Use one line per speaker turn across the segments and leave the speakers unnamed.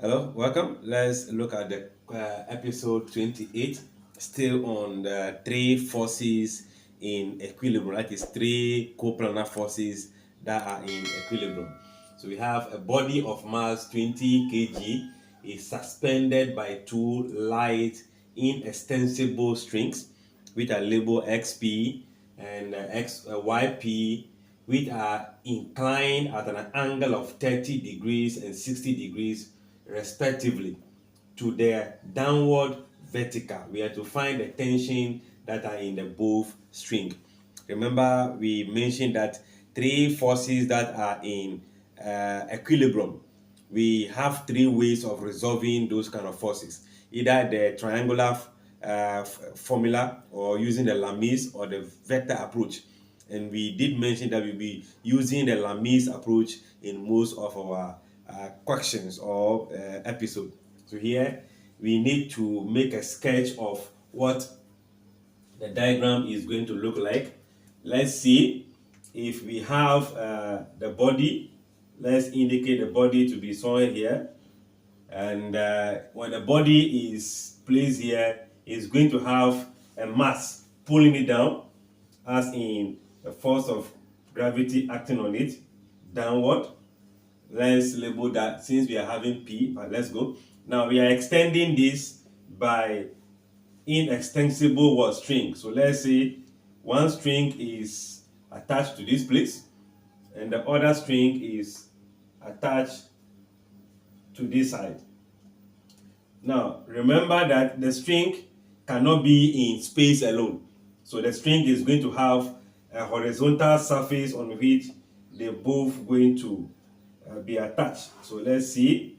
Hello, welcome. Let's look at the episode 28, still on the three forces in equilibrium. That is three coplanar forces that are in equilibrium. So we have a body of mass 20 kg is suspended by two light inextensible strings, which are labeled XP and YP, which are inclined at an angle of 30 degrees and 60 degrees respectively to their downward vertical. We have to find the tension that are in the both string. Remember, we mentioned that three forces that are in equilibrium. We have three ways of resolving those kind of forces: either the triangular formula, or using the Lami's, or the vector approach. And we did mention that we'll be using the Lami's approach in most of our questions or episode. So here we need to make a sketch of what the diagram is going to look like. Let's see if we have the body. Let's indicate the body to be somewhere here. And when the body is placed here, it's going to have a mass pulling it down, as in the force of gravity acting on it downward. Let's label that, since we are having P, but let's go. Now we are extending this by inextensible string. So let's say one string is attached to this place and the other string is attached to this side. Now remember that the string cannot be in space alone. So the string is going to have a horizontal surface on which they're both going to be attached. So let's see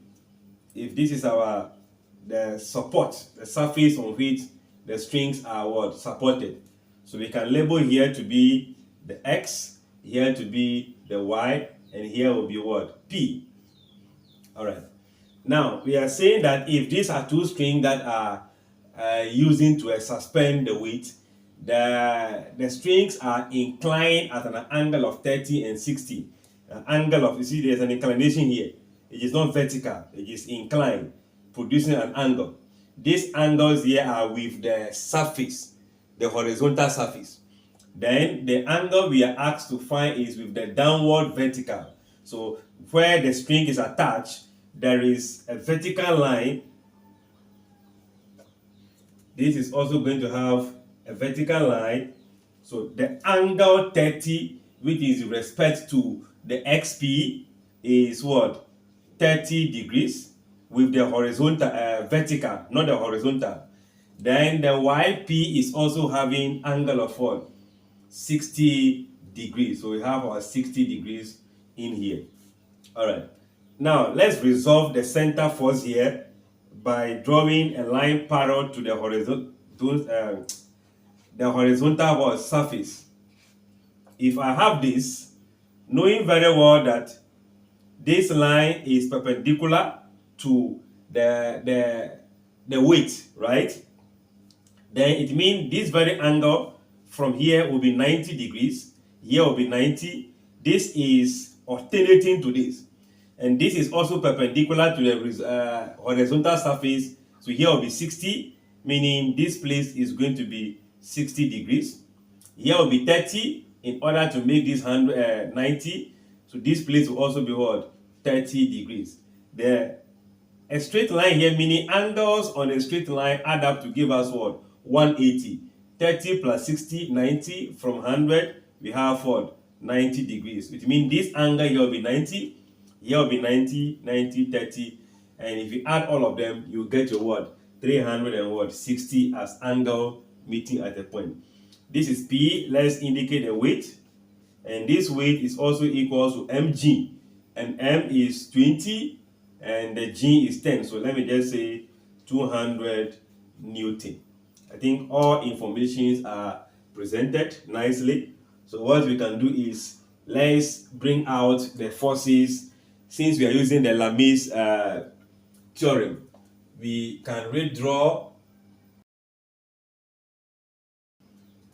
if this is the support, the surface on which the strings are supported. So we can label here to be the X, here to be the Y, and here will be what? P. All right. Now we are saying that if these are two strings that are using to suspend the weight, the strings are inclined at an angle of 30 and 60. An angle of, you see, there's an inclination here. It is not vertical, it is inclined, producing an angle. These angles here are with the surface, the horizontal surface. Then the angle we are asked to find is with the downward vertical. So where the string is attached, there is a vertical line. This is also going to have a vertical line. So the angle 30, which is with respect to the XP, is what? 30 degrees with the horizontal, vertical, not the horizontal. Then the YP is also having angle of what? 60 degrees. So we have our 60 degrees in here. All right. Now let's resolve the center force here by drawing a line parallel to the horizontal surface. If I have this, knowing very well that this line is perpendicular to the weight, right? Then it means this very angle from here will be 90 degrees. Here will be 90. This is alternating to this. And this is also perpendicular to the horizontal surface. So here will be 60, meaning this place is going to be 60 degrees. Here will be 30 in order to make this 90. So this place will also be what? 30 degrees. A straight line here, meaning angles on a straight line add up to give us what? 180. 30 plus 60, 90. From 100, we have what? 90 degrees. Which means this angle here will be 90. Here will be 90, 90, 30. And if you add all of them, you get your what? 360 as angle meeting at a point. This is P. Let's indicate the weight. And this weight is also equal to mg. And m is 20 and the g is 10. So let me just say 200 Newton. I think all informations are presented nicely. So what we can do is, let's bring out the forces. Since we are using the Lami's theorem, we can redraw.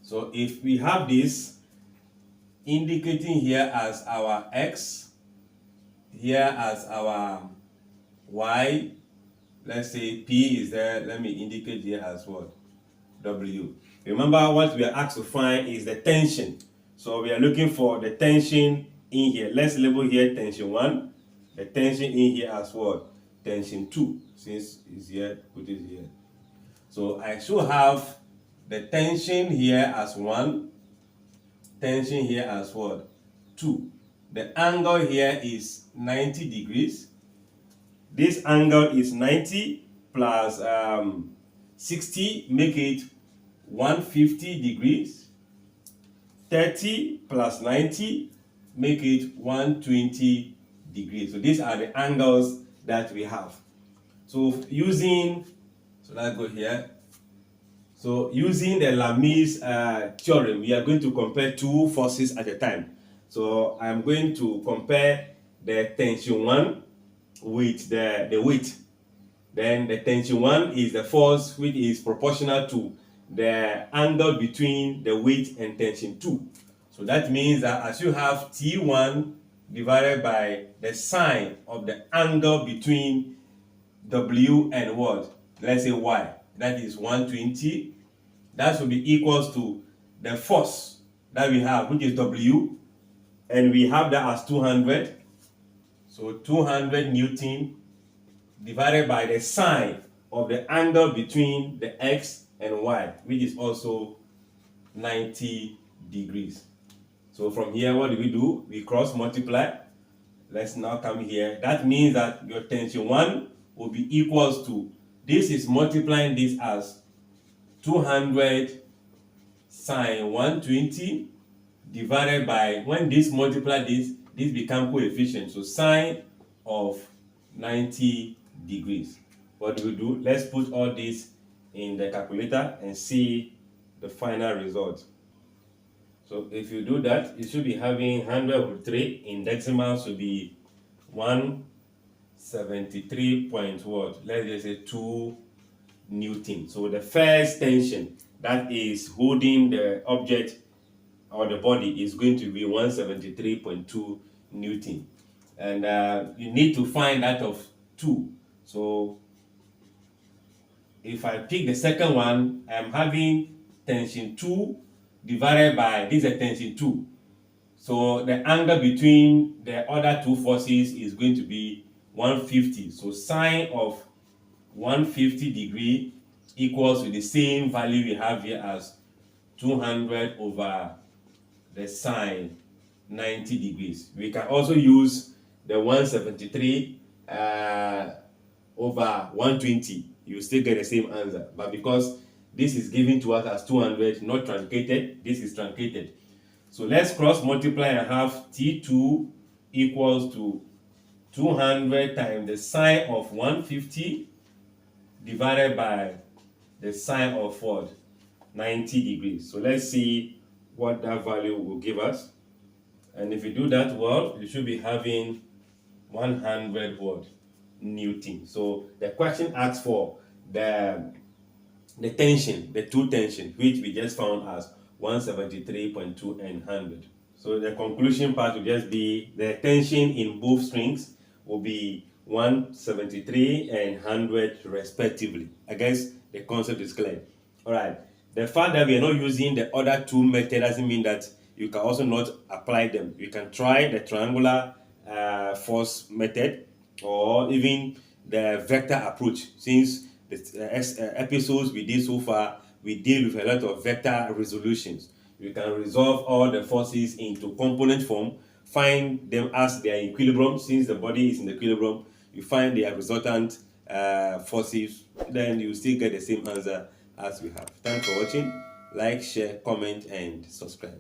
So if we have this indicating here as our X, here as our Y, let's say P is there. Let me indicate here as what? W. Remember what we are asked to find is the tension. So we are looking for the tension in here. Let's label here tension 1. The tension in here as what? Tension 2. Since it's here, put it here. So I should have the tension here as 1. Tension here as what? 2. The angle here is 90 degrees. This angle is 90 plus 60, make it 150 degrees. 30 plus 90, make it 120 degrees. So these are the angles that we have. So let's go here. So using the Lami's theorem, we are going to compare two forces at a time. So I'm going to compare the tension 1 with the weight. Then the tension 1 is the force which is proportional to the angle between the weight and tension 2. So that means that as you have T1 divided by the sine of the angle between W and what? Let's say Y. That is 120. That should be equals to the force that we have, which is W. And we have that as 200. So 200 Newton divided by the sine of the angle between the X and Y, which is also 90 degrees. So from here, what do? We cross multiply. Let's now come here. That means that your tension 1 will be equals to, this is multiplying this as 200 sine 120 divided by, when this multiply this become coefficient. So sine of 90 degrees. What do? Let's put all this in the calculator and see the final result. So if you do that, you should be having 100 over 3 in decimals should be 173 point what? Let's just say 2 Newton. So the first tension that is holding the object or the body is going to be 173.2 Newton. And you need to find that of 2. So if I pick the second one, I'm having tension 2 divided by, this is tension 2. So the angle between the other two forces is going to be 150. So sine of 150 degree equals to the same value we have here as 200 over the sine 90 degrees. We can also use the 173 over 120. You still get the same answer. But because this is given to us as 200, not truncated, this is truncated. So let's cross multiply and have T2 equals to 200 times the sine of 150 divided by the sine of what? 90 degrees. So let's see what that value will give us. And if you do that well, you should be having 100 what? Newton. So the question asks for the tension, the two tension, which we just found as 173.2 and 100. So the conclusion part will just be the tension in both strings will be 173 and 100 respectively. I guess the concept is clear. All right. The fact that we are not using the other two methods doesn't mean that you can also not apply them. You can try the triangular force method or even the vector approach. Since the episodes we did so far, we deal with a lot of vector resolutions. You can resolve all the forces into component form, find them as they are in equilibrium. Since the body is in equilibrium, you find their resultant forces, then you still get the same answer as we have. Thanks for watching. Like, share, comment, and subscribe.